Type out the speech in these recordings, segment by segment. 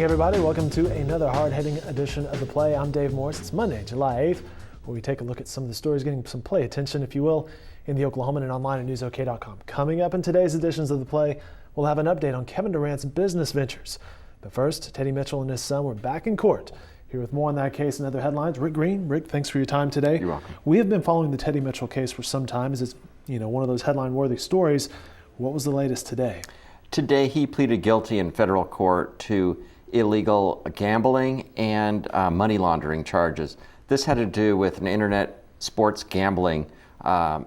evening, everybody. Welcome to another hard-hitting edition of The Play. I'm Dave Morris. It's Monday, July 8th, where we take a look at some of the stories getting some play attention, if you will, in the Oklahoman and online at newsok.com. Coming up in today's editions of The Play, we'll have an update on Kevin Durant's business ventures. But first, Teddy Mitchell and his son were back in court. Here with more on that case and other headlines, Rick Green. Rick, thanks for your time today. You're welcome. We have been following the Teddy Mitchell case for some time, as it's one of those headline-worthy stories. What was the latest today? Today, he pleaded guilty in federal court to illegal gambling and money laundering charges. This had to do with an internet sports gambling book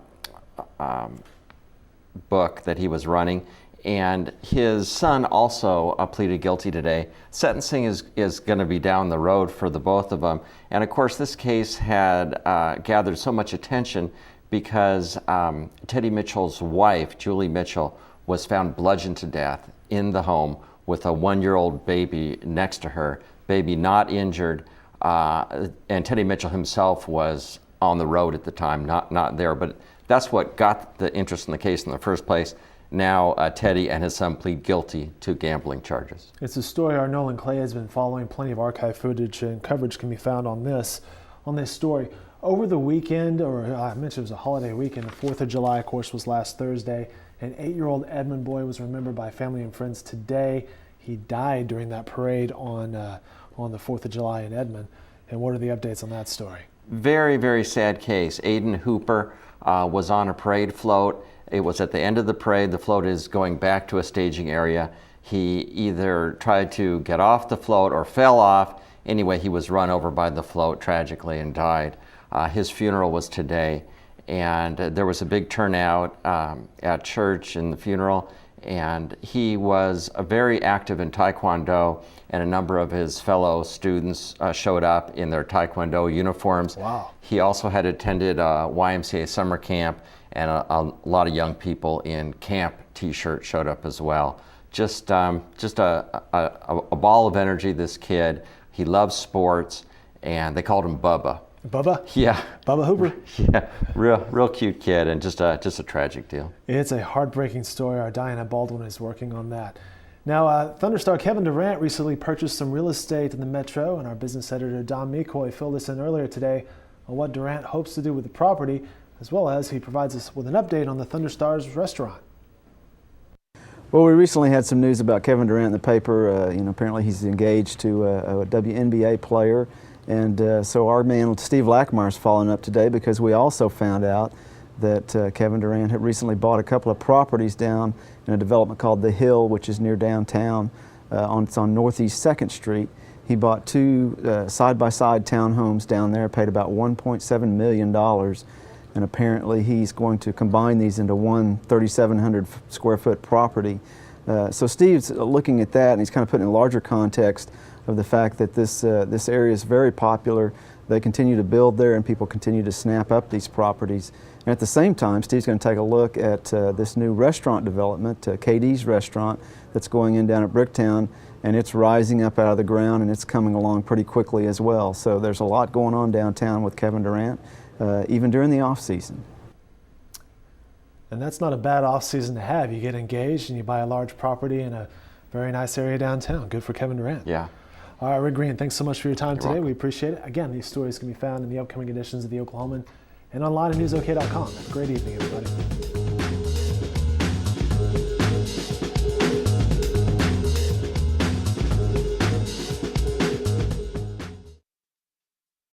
that he was running, and his son also pleaded guilty today. Sentencing is going to be down the road for the both of them, and of course this case had gathered so much attention because Teddy Mitchell's wife, Julie Mitchell, was found bludgeoned to death in the home with a 1-year-old baby next to her, baby not injured, and Teddy Mitchell himself was on the road at the time, not there, but that's what got the interest in the case in the first place. Now Teddy and his son plead guilty to gambling charges. It's a story our Nolan Clay has been following. Plenty of archive footage and coverage can be found on this story. Over the weekend, or I mentioned it was a holiday weekend, the 4th of July, of course, was last Thursday. An 8-year-old Edmond boy was remembered by family and friends today. He died during that parade on the 4th of July in Edmond. And what are the updates on that story? Very, very sad case. Aiden Hooper was on a parade float. It was at the end of the parade. The float is going back to a staging area. He either tried to get off the float or fell off. Anyway, he was run over by the float tragically and died. His funeral was today, and there was a big turnout at church in the funeral, and he was very active in Taekwondo, and a number of his fellow students showed up in their Taekwondo uniforms. Wow. He also had attended a YMCA summer camp, and a lot of young people in camp t-shirts showed up as well. Just a ball of energy, this kid. He loves sports, and they called him Bubba. Bubba? Yeah. Bubba Hooper? Yeah, real cute kid, and just a tragic deal. It's a heartbreaking story. Our Diana Baldwin is working on that. Now, Thunder star Kevin Durant recently purchased some real estate in the Metro, and our business editor Don Mikoy filled us in earlier today on what Durant hopes to do with the property, as well as he provides us with an update on the Thunder Stars restaurant. Well, we recently had some news about Kevin Durant in the paper. Apparently he's engaged to a WNBA player. And so our man Steve Lackmeyer is following up today because we also found out that Kevin Durant had recently bought a couple of properties down in a development called The Hill, which is near downtown. It's on Northeast 2nd Street. He bought two side-by-side townhomes down there, paid about $1.7 million. And apparently he's going to combine these into one 3,700 square foot property. So Steve's looking at that, and he's kind of putting in a larger context of the fact that this area is very popular. They continue to build there, and people continue to snap up these properties. And at the same time, Steve's going to take a look at this new restaurant development, KD's Restaurant, that's going in down at Bricktown, and it's rising up out of the ground, and it's coming along pretty quickly as well. So there's a lot going on downtown with Kevin Durant, even during the off season. And that's not a bad off season to have. You get engaged and you buy a large property in a very nice area downtown. Good for Kevin Durant. Yeah. All right, Rick Green, thanks so much for your time today. Welcome. We appreciate it. Again, these stories can be found in the upcoming editions of the Oklahoman and online at newsok.com. Have a great evening, everybody.